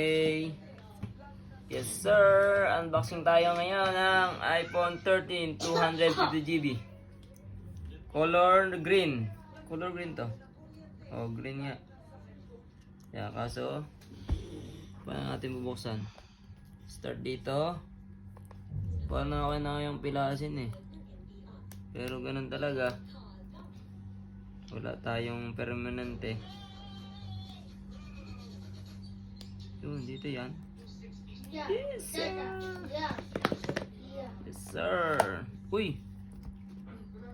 Okay. Yes sir, unboxing tayo ngayon ng iPhone 13 250GB. Color green. Color green to. Oh, green nga. Yeah, kaso paano natin bubuksan? Start dito. Paano ako na yung pilasin eh. Pero ganun talaga. Wala tayong permanente. Yun, dito yan. Yes, sir. Yes, sir. Uy!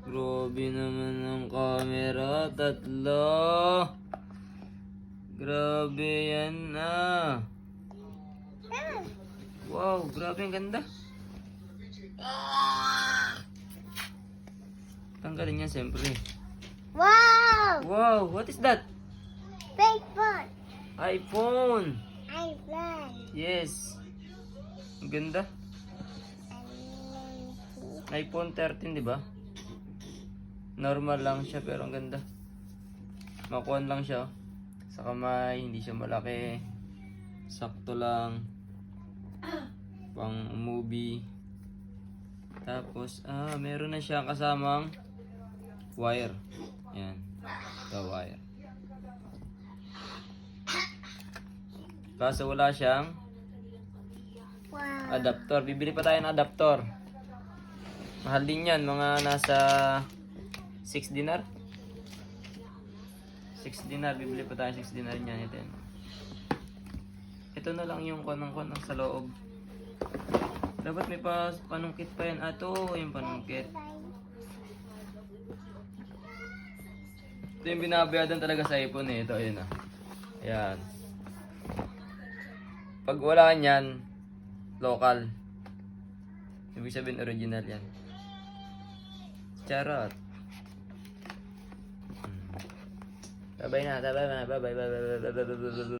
Grabe naman ang camera. Tatlo. Grabe yan na. Wow, grabe ang ganda. Tanggalin yan siyempre. Wow! Wow, what is that? Big phone! iPhone. iPhone! Yes. Ang ganda. iPhone 13, di ba? Normal lang siya pero ang ganda. Makuhan lang siya. Sa kamay, hindi siya malaki. Sakto lang. Pang movie. Tapos, meron na siyang kasamang wire. Yan. Ito, wire. Kaso wala siyang Wow! adapter. Bibili pa tayo ng adapter. Mahal din yan. Mga nasa 6 dinar. 6 dinar. Bibili pa tayo 6 dinar niyan. Ito yan. Ito na lang yung kanang-kanang sa loob. Dapat may panungkit pa yan. Ito yung panungkit. Ito yung binabayadan talaga sa iPhone eh. Ito, ayun ah. Ayan. Pag wala niyan, local. Ibig sabihin original yan. Charot. Bye-bye na. Bye-bye.